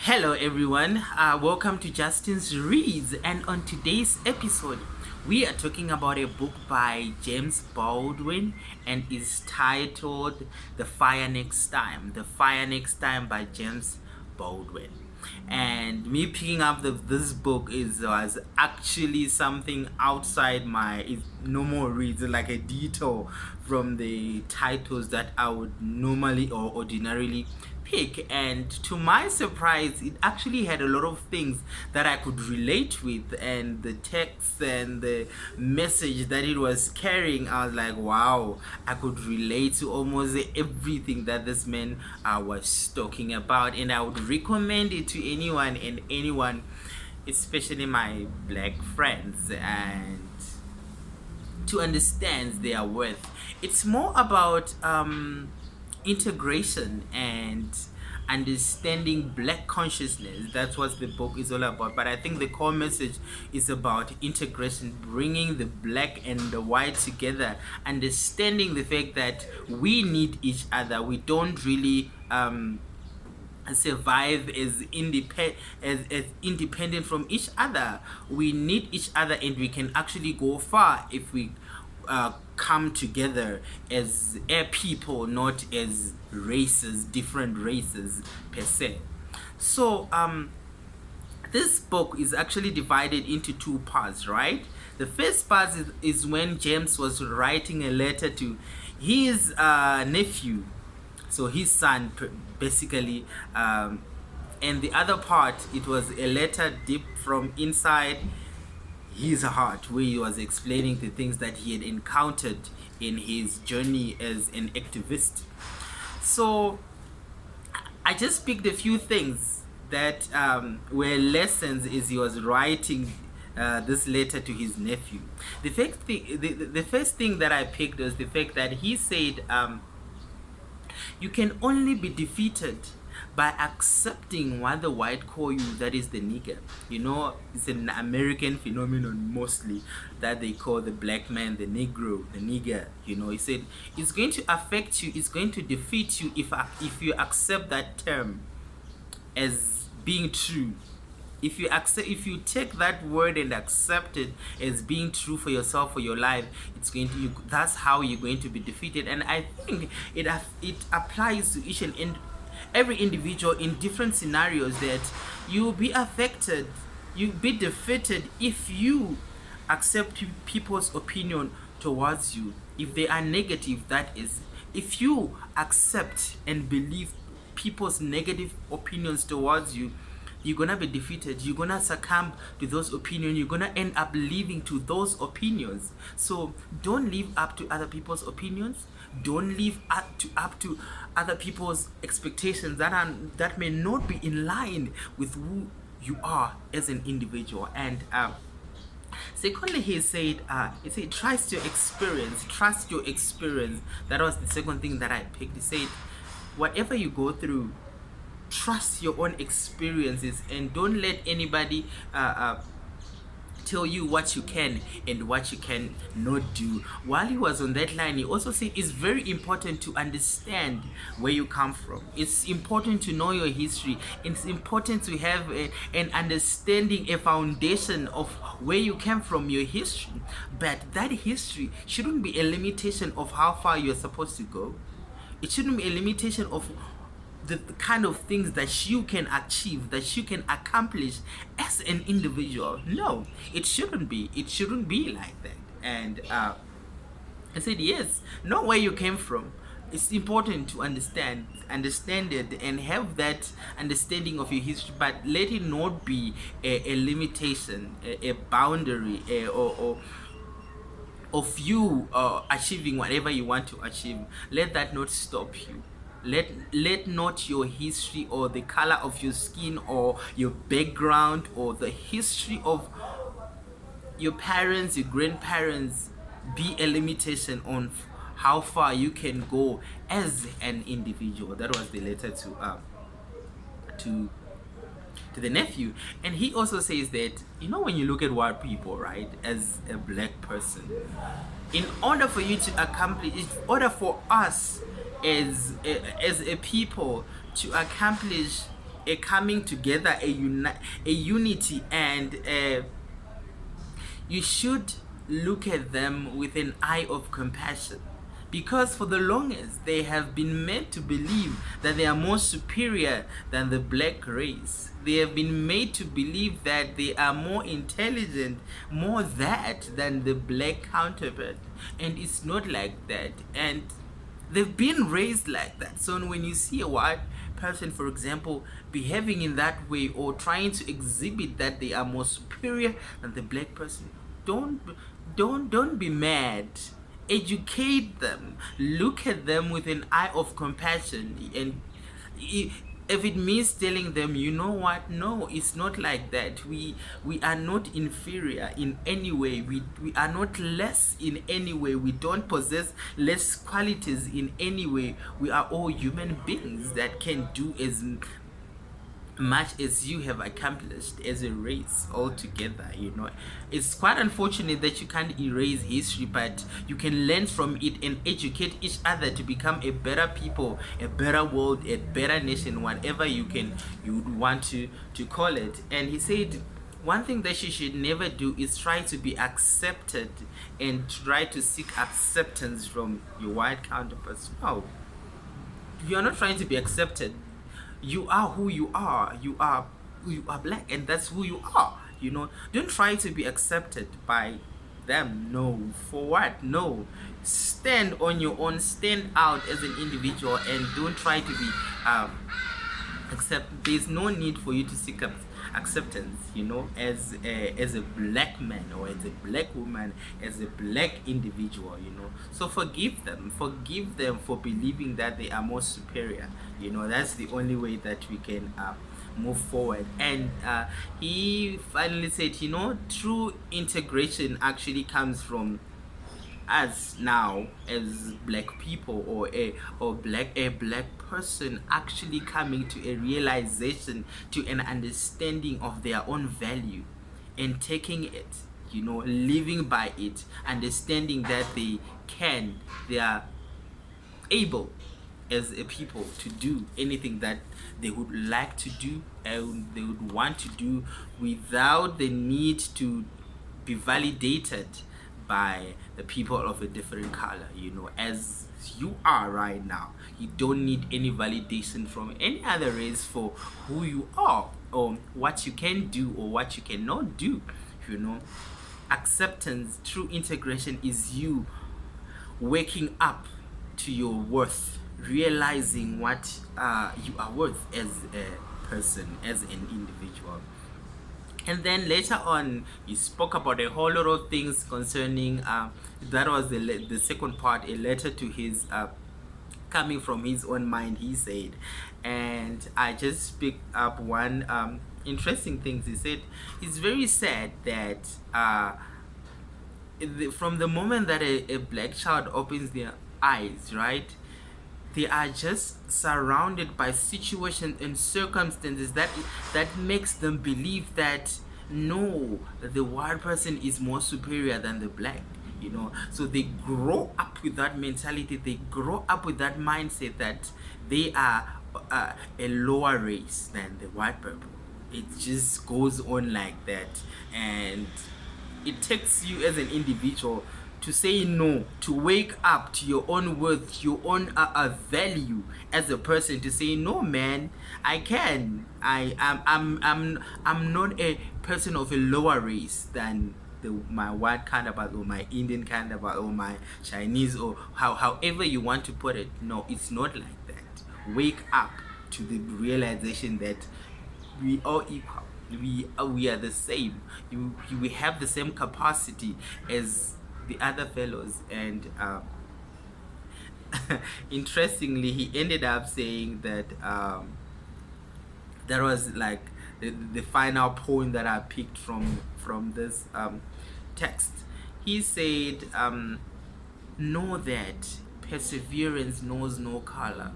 Hello everyone, welcome to Justin's Reads, and on today's episode we are talking about a book by James Baldwin and is titled The Fire Next Time. The Fire Next Time by James Baldwin. And me picking up this book was actually something outside my normal reads, like a detour from the titles that I would normally or ordinarily pick. And to my surprise, it actually had a lot of things that I could relate with, and the text and the message that it was carrying, I was like, wow, I could relate to almost everything that this man was talking about, and I would recommend it to anyone, especially my black friends, and to understand their worth. It's more about integration and understanding black consciousness. That's what the book is all about. But I think the core message is about integration, bringing the black and the white together, understanding the fact that we need each other. We don't really survive as independent from each other. We need each other, and we can actually go far if we come together as a people, not as races, different races per se. So this book is actually divided into two parts, right? The first part is when James was writing a letter to his nephew, so his son basically, and the other part, it was a letter deep from inside his heart, where he was explaining the things that he had encountered in his journey as an activist. So I just picked a few things that were lessons as he was writing this letter to his nephew. The first thing that I picked was the fact that he said, you can only be defeated by accepting what the white call you, that is the nigger. You know, it's an American phenomenon mostly, that they call the black man the negro, the nigger. You know, he said it's going to affect you, it's going to defeat you if you accept that term as being true. If you take that word and accept it as being true for yourself, for your life, that's how you're going to be defeated. And I think it applies to each and every individual in different scenarios, that you will be affected, you'll be defeated if you accept people's opinion towards you, if they are negative. That is, if you accept and believe people's negative opinions towards you, you're gonna be defeated. You're gonna succumb to those opinions. You're gonna end up living to those opinions. So don't live up to other people's opinions. Don't live up to other people's expectations that may not be in line with who you are as an individual. And secondly, he said trust your experience. That was the second thing that I picked. He said, whatever you go through, trust your own experiences, and don't let anybody tell you what you can and what you can not do. While he was on that line, he also said it's very important to understand where you come from. It's important to know your history. It's important to have an understanding, a foundation of where you came from, your history. But that history shouldn't be a limitation of how far you're supposed to go. It shouldn't be a limitation of the kind of things that you can achieve, that you can accomplish as an individual. No, it shouldn't be. It shouldn't be like that. And I said, yes, know where you came from. It's important to understand it and have that understanding of your history, but let it not be a limitation, a boundary, or of you achieving whatever you want to achieve. Let that not stop you. Let not your history, or the color of your skin, or your background, or the history of your parents, your grandparents, be a limitation on how far you can go as an individual. That was the letter to the nephew. And he also says that, you know, when you look at white people, right, as a black person, in order for you to accomplish, in order for us as a people to accomplish a coming together, a unity, and you should look at them with an eye of compassion, because for the longest they have been made to believe that they are more superior than the black race. They have been made to believe that they are more intelligent, more that than the black counterpart, and it's not like that. And they've been raised like that. So when you see a white person, for example, behaving in that way or trying to exhibit that they are more superior than the black person, don't be mad. Educate them. Look at them with an eye of compassion, and if it means telling them, you know what, no, it's not like that. We are not inferior in any way. We are not less in any way. We don't possess less qualities in any way. We are all human beings that can do as much as you have accomplished as a race altogether. It's quite unfortunate that you can't erase history, but you can learn from it and educate each other to become a better people, a better world, a better nation, whatever you would want to call it. And he said one thing that you should never do is try to be accepted and try to seek acceptance from your white counterparts. No, you're not trying to be accepted. You are who you are. You are black, and that's who you are. Don't try to be accepted by them. No. For what? No. Stand on your own. Stand out as an individual, and don't try to be there's no need for you to seek acceptance, as a black man or as a black woman, as a black individual. So forgive them for believing that they are more superior. That's the only way that we can move forward. And he finally said, true integration actually comes from us now as black people, or a black person actually coming to a realization, to an understanding of their own value, and taking it, living by it, understanding that they are able as a people to do anything that they would like to do and they would want to do without the need to be validated by the people of a different color. As you are right now, you don't need any validation from any other race for who you are, or what you can do or what you cannot do. Acceptance, true integration, is you waking up to your worth, realizing what you are worth as a person, as an individual. And then later on, he spoke about a whole lot of things concerning that was the second part, a letter to his coming from his own mind, he said. And I just picked up one interesting thing. He said it's very sad that from the moment that a black child opens their eyes, right, they are just surrounded by situations and circumstances that makes them believe that no, the white person is more superior than the black. So they grow up with that mentality. They grow up with that mindset that they are a lower race than the white people. It just goes on like that, and it takes you as an individual to say no, to wake up to your own worth, your own value as a person, to say no, man, I'm not a person of a lower race than my white counterpart or my Indian counterpart or my Chinese, or however you want to put it. No, it's not like that. Wake up to the realization that we are equal. We are the same. We have the same capacity as the other fellows. And interestingly, he ended up saying that that was like the final point that I picked from this text. He said, know that perseverance knows no color.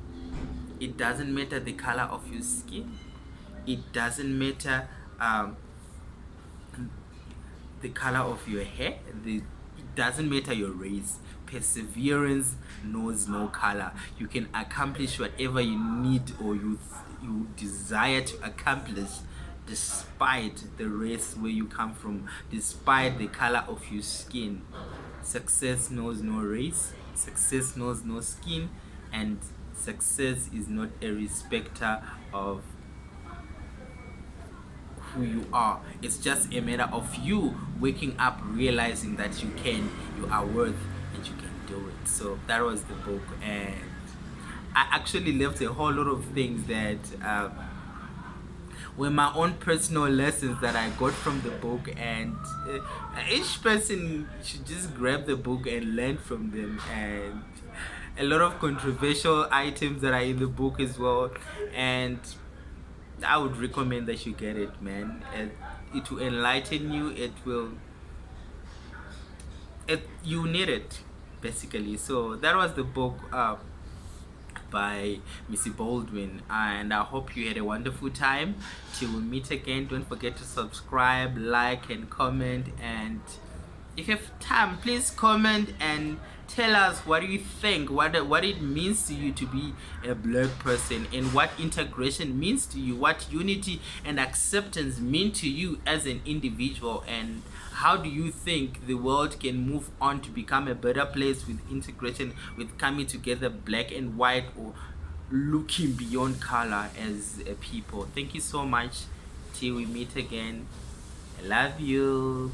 It doesn't matter the color of your skin. It doesn't matter the color of your hair. It doesn't matter your race. Perseverance knows no color. You can accomplish whatever you need or you you desire to accomplish, despite the race where you come from, despite the color of your skin. Success knows no race, success knows no skin, and success is not a respecter of who you are. It's just a matter of you waking up, realizing that you are worth, and you can do it. So that was the book, and I actually left a whole lot of things that were my own personal lessons that I got from the book, and each person should just grab the book and learn from them. And a lot of controversial items that are in the book as well, and I would recommend that you get it, man. It will enlighten you. You need it, basically. So that was the book by Missy Baldwin, and I hope you had a wonderful time. Till we meet again, don't forget to subscribe, like, and comment. And if you have time, please comment and tell us what you think, what it means to you to be a black person, and what integration means to you, what unity and acceptance mean to you as an individual, and how do you think the world can move on to become a better place with integration, with coming together, black and white, or looking beyond color as a people. Thank you so much. Till we meet again, I love you.